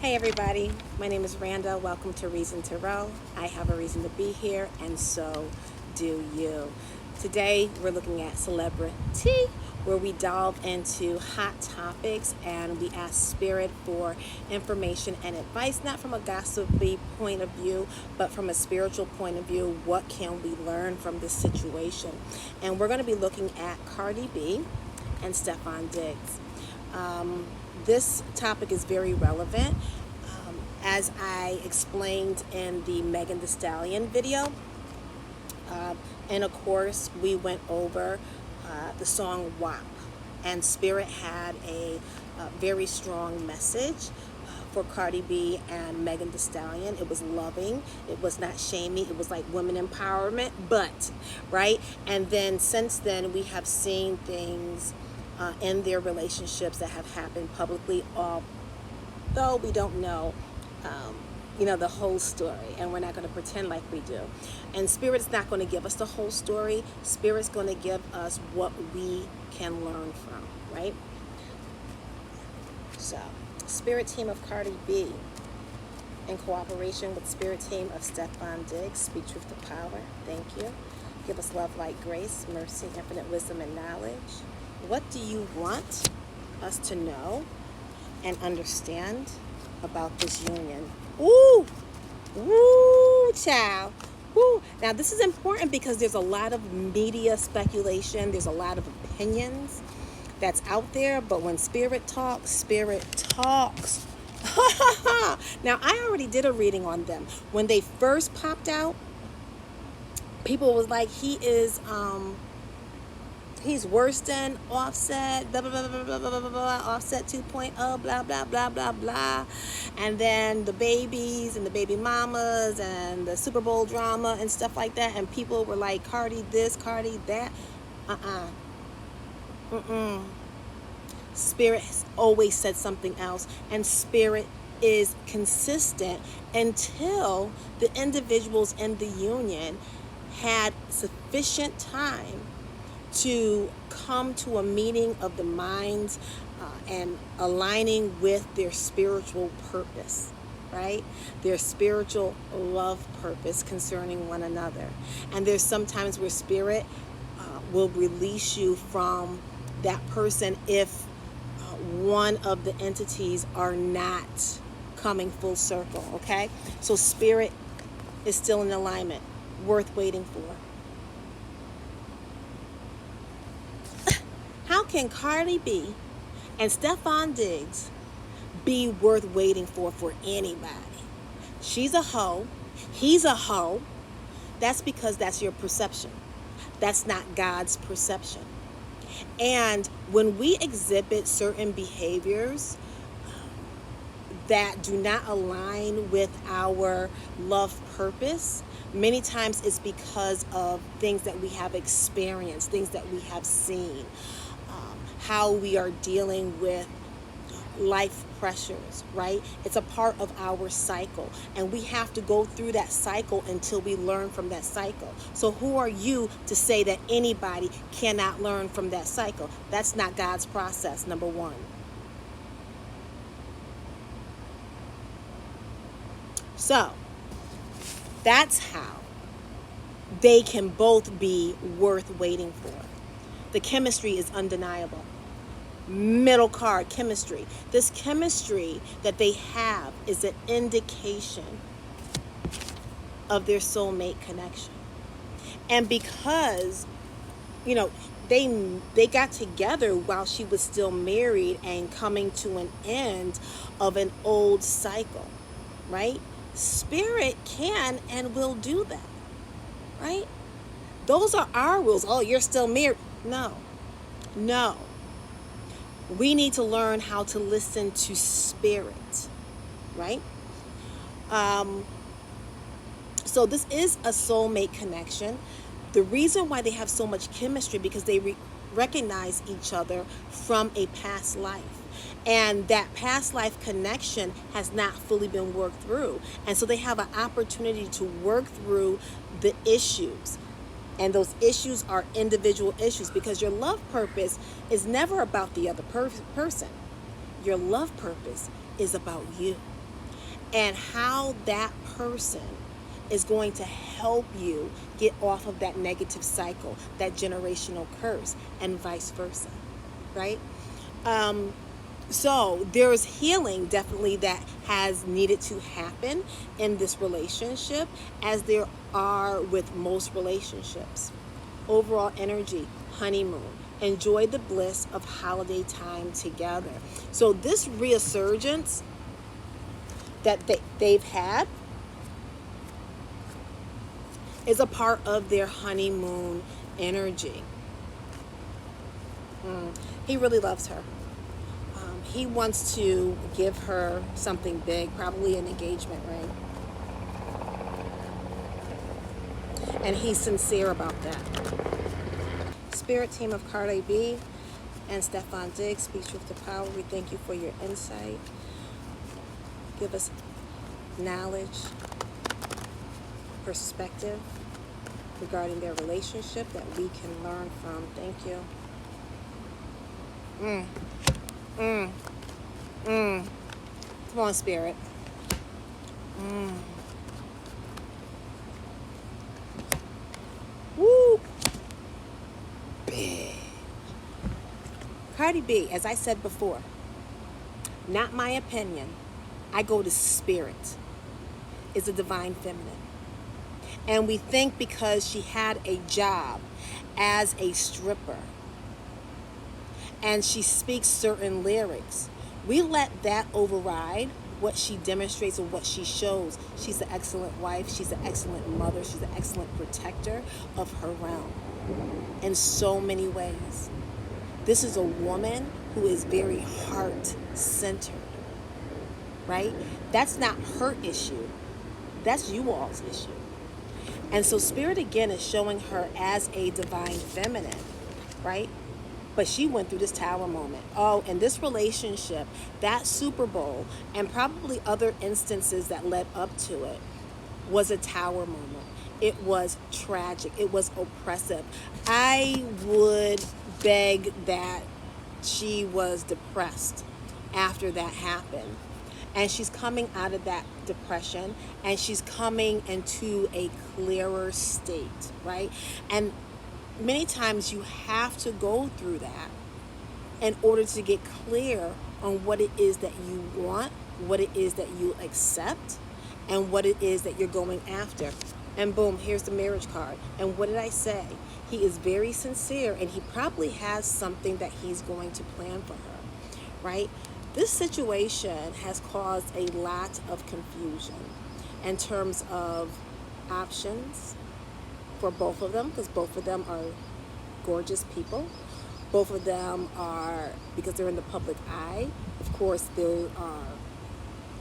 Hey everybody, my name is Randa. Welcome to Reason to Row. I have a reason to be here, and so do you. Today we're looking at Celebri-TEA, where we delve into hot topics and we ask Spirit for information and advice, not from a gossipy point of view, but from a spiritual point of view. What can we learn from this situation? And we're going to be looking at Cardi B and Stefon DIGGS. This topic is very relevant. As I explained in the Megan Thee Stallion video, and of course we went over the song WAP, and Spirit had a very strong message for Cardi B and Megan Thee Stallion. It was loving, it was not shamey, it was like women empowerment, but right. And then since then we have seen things in their relationships that have happened publicly, although we don't know the whole story, and we're not going to pretend like we do. And Spirit's not going to give us the whole story. Spirit's going to give us what we can learn from, right? So, Spirit team of Cardi B, in cooperation with Spirit team of Stefon DIGGS, speak truth to power. Thank you. Give us love, light, grace, mercy, infinite wisdom, and knowledge. What do you want us to know and understand about this union? Ooh, woo, child. Woo. Now, this is important because there's a lot of media speculation. There's a lot of opinions that's out there. But when Spirit talks, Spirit talks. Now, I already did a reading on them. When they first popped out, people was like, he's worse than Offset, blah, blah, blah, blah, blah, blah, blah, blah, Offset 2.0, blah, blah, blah, blah, blah. And then the babies and the baby mamas and the Super Bowl drama and stuff like that. And people were like, Cardi this, Cardi that. Spirit has always said something else. And Spirit is consistent until the individuals in the union had sufficient time to come to a meeting of the minds and aligning with their spiritual purpose, right? Their spiritual love purpose concerning one another. And there's sometimes where Spirit will release you from that person if one of the entities are not coming full circle, okay? So Spirit is still in alignment, worth waiting for. How can Cardi B and Stefon DIGGS be worth waiting for anybody? She's a hoe. He's a hoe. That's because that's your perception. That's not God's perception. And when we exhibit certain behaviors that do not align with our love purpose, many times it's because of things that we have experienced, things that we have seen, how we are dealing with life pressures, right? It's a part of our cycle, and we have to go through that cycle until we learn from that cycle. So who are you to say that anybody cannot learn from that cycle? That's not God's process, number one. So that's how they can both be worth waiting for. The chemistry is undeniable. Middle card, chemistry. This chemistry that they have is an indication of their soulmate connection. And because, they got together while she was still married and coming to an end of an old cycle, right? Spirit can and will do that, right? Those are our rules. Oh, you're still married. No. We need to learn how to listen to Spirit, right? So this is a soulmate connection. The reason why they have so much chemistry because they recognize each other from a past life. And that past life connection has not fully been worked through. And so they have an opportunity to work through the issues. And those issues are individual issues because your love purpose is never about the other person. Your love purpose is about you. and how that person is going to help you get off of that negative cycle, that generational curse, and vice versa, right? So there's healing definitely that has needed to happen in this relationship, as there are with most relationships. Overall energy, honeymoon. Enjoy the bliss of holiday time together. So this resurgence that they've had is a part of their honeymoon energy. He really loves her. He wants to give her something big, probably an engagement ring. And he's sincere about that. Spirit team of Cardi B and Stefon DIGGS, speak truth to power. We thank you for your insight. Give us knowledge, perspective regarding their relationship that we can learn from. Thank you. Come on, Spirit. Woo! Big. Cardi B, as I said before, not my opinion. I go to spirit. Is a divine feminine. And we think because she had a job as a stripper and she speaks certain lyrics, we let that override what she demonstrates or what she shows. She's an excellent wife. She's an excellent mother. She's an excellent protector of her realm in so many ways. This is a woman who is very heart-centered, right? That's not her issue. That's you all's issue. And so Spirit, again, is showing her as a divine feminine, right? But she went through this tower moment. Oh, and this relationship, that Super Bowl, and probably other instances that led up to it, was a tower moment. It was tragic. It was oppressive. I would beg that she was depressed after that happened. And she's coming out of that depression, and she's coming into a clearer state, right? And many times you have to go through that in order to get clear on what it is that you want, what it is that you accept, and what it is that you're going after. And boom, here's the marriage card. And what did I say? He is very sincere, and he probably has something that he's going to plan for her, right? This situation has caused a lot of confusion in terms of options for both of them, because both of them are gorgeous people. Both of them are, because they're in the public eye, of course, there are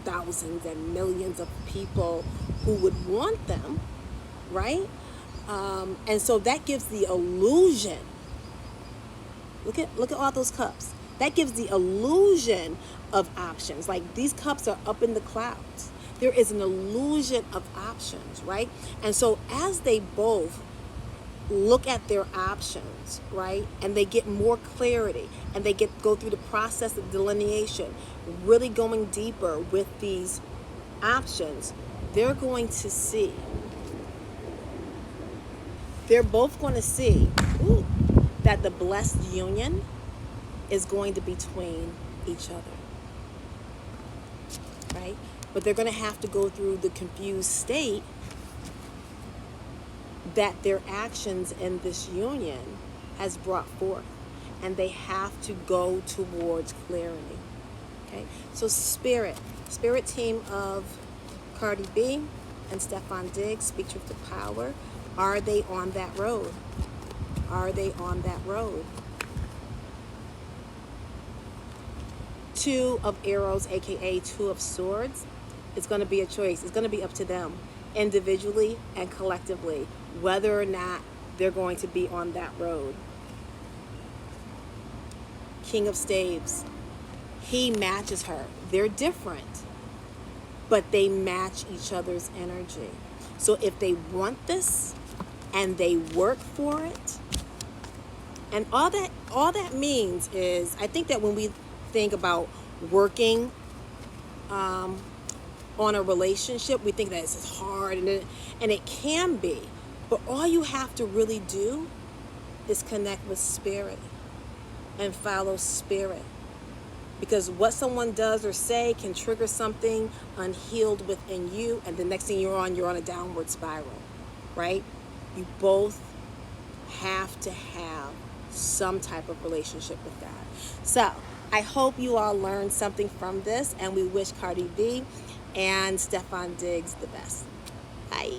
thousands and millions of people who would want them, right? And so that gives the illusion. Look at all those cups. That gives the illusion of options. Like, these cups are up in the clouds. There is an illusion of options, right? And so as they both look at their options, right, and they get more clarity, and they go through the process of delineation, really going deeper with these options, they're going to see. They're both going to see that the blessed union is going to be between each other, right? But they're going to have to go through the confused state that their actions in this union has brought forth, and they have to go towards clarity. Okay, so spirit team of Cardi B and Stefon DIGGS, speak truth to power. Are they on that road? Are they on that road? Two of arrows, aka two of swords. It's going to be a choice. It's going to be up to them, individually and collectively, whether or not they're going to be on that road. King of staves. He matches her. They're different, but they match each other's energy. So if they want this and they work for it, and all that means is, I think that when we think about working on a relationship, we think that it's hard, and it can be. But all you have to really do is connect with spirit and follow spirit. Because what someone does or say can trigger something unhealed within you, and the next thing you're on a downward spiral, right? You both have to have some type of relationship with that. So I hope you all learned something from this, and we wish Cardi B and Stefon DIGGS the best. Bye.